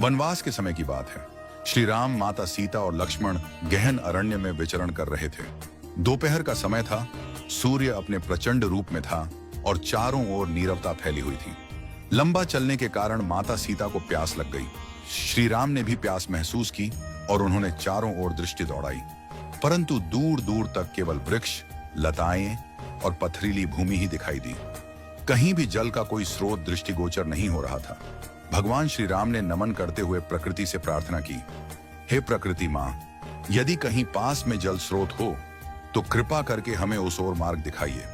वनवास के समय की बात है। श्री राम, माता सीता और लक्ष्मण गहन अरण्य में विचरण कर रहे थे। दोपहर का समय था, सूर्य अपने प्रचंड रूप में था और चारों ओर नीरवता फैली हुई थी। लंबा चलने के कारण माता सीता को प्यास लग गई। श्री राम ने भी प्यास महसूस की और उन्होंने चारों ओर दृष्टि दौड़ाई, परंतु दूर दूर तक केवल वृक्ष, लताएं और पथरीली भूमि ही दिखाई दी। कहीं भी जल का कोई स्रोत दृष्टिगोचर नहीं हो रहा था। भगवान श्री राम ने नमन करते हुए प्रकृति से प्रार्थना की, हे प्रकृति मां, यदि कहीं पास में जल स्रोत हो तो कृपा करके हमें उस ओर मार्ग दिखाइए।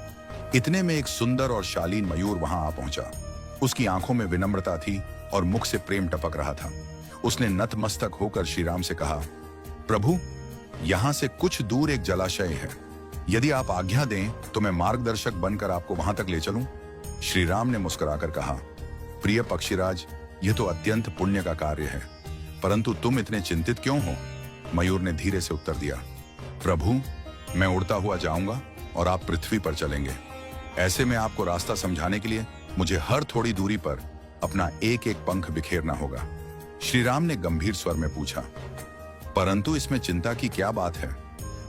इतने में एक सुंदर और शालीन मयूर वहां आ पहुंचा। उसकी आंखों में विनम्रता थी और मुख से प्रेम टपक रहा था। उसने नतमस्तक होकर श्री राम से कहा, प्रभु, यहां से कुछ दूर एक जलाशय है। यदि आप आज्ञा दें तो मैं मार्गदर्शक बनकर आपको वहां तक ले चलूं। श्री राम ने मुस्कुराकर कहा, प्रिय पक्षीराज, यह तो अत्यंत पुण्य का कार्य है, परंतु तुम इतने चिंतित क्यों हो? मयूर ने धीरे से उत्तर दिया, प्रभु, मैं उड़ता हुआ जाऊंगा और आप पृथ्वी पर चलेंगे। ऐसे में आपको रास्ता समझाने के लिए मुझे हर थोड़ी दूरी पर अपना एक एक पंख बिखेरना होगा। श्री राम ने गंभीर स्वर में पूछा, परंतु इसमें चिंता की क्या बात है?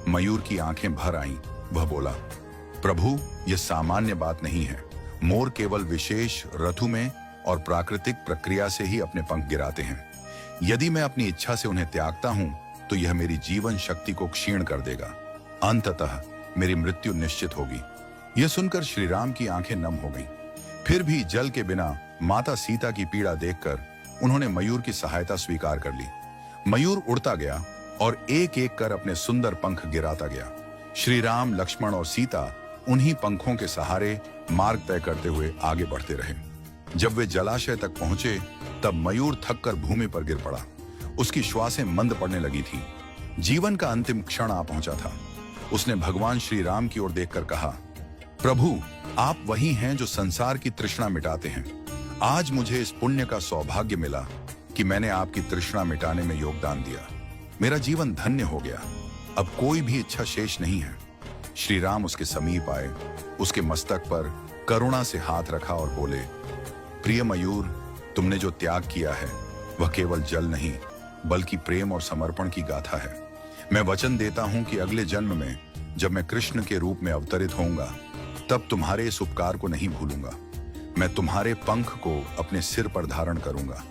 मयूर की आंखें भर आईं। वह बोला, प्रभु, यह सामान्य बात नहीं है। मोर केवल विशेष ऋतु में और प्राकृतिक प्रक्रिया से ही अपने पंख गिराते हैं। यदि मैं अपनी इच्छा से उन्हें त्यागता हूं तो यह मेरी जीवन शक्ति को क्षीण कर देगा। अंततः मेरी मृत्यु निश्चित होगी। यह सुनकर श्री राम की आंखें नम हो गईं। फिर भी जल के बिना माता सीता की पीड़ा देखकर उन्होंने मयूर की सहायता स्वीकार कर ली। मयूर उड़ता गया और एक एक कर अपने सुंदर पंख गिराता गया। श्री राम, लक्ष्मण और सीता उन्हीं पंखों के सहारे मार्ग तय करते हुए आगे बढ़ते रहे। जब वे जलाशय तक पहुंचे तब मयूर थककर भूमि पर गिर पड़ा। उसकी श्वासें मंद पड़ने लगी थी। जीवन का अंतिम क्षण आ पहुंचा था। उसने भगवान श्री राम की ओर देखकर कहा, प्रभु, आप वही हैं जो संसार की तृष्णा मिटाते हैं। आज मुझे इस पुण्य का सौभाग्य मिला कि मैंने आपकी तृष्णा मिटाने में योगदान दिया। मेरा जीवन धन्य हो गया। अब कोई भी इच्छा शेष नहीं है। श्री राम उसके समीप आए, उसके मस्तक पर करुणा से हाथ रखा और बोले, प्रिय मयूर, तुमने जो त्याग किया है वह केवल जल नहीं बल्कि प्रेम और समर्पण की गाथा है। मैं वचन देता हूं कि अगले जन्म में जब मैं कृष्ण के रूप में अवतरित होऊंगा तब तुम्हारे इस उपकार को नहीं भूलूंगा। मैं तुम्हारे पंख को अपने सिर पर धारण करूंगा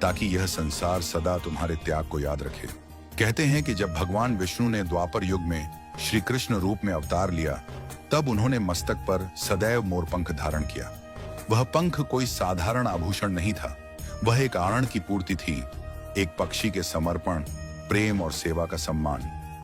ताकि यह संसार सदा तुम्हारे त्याग को याद रखे। कहते हैं कि जब भगवान विष्णु ने द्वापर युग में श्री कृष्ण रूप में अवतार लिया तब उन्होंने मस्तक पर सदैव मोरपंख धारण किया। वह पंख कोई साधारण आभूषण नहीं था, वह एक आनंद की पूर्ति थी, एक पक्षी के समर्पण, प्रेम और सेवा का सम्मान।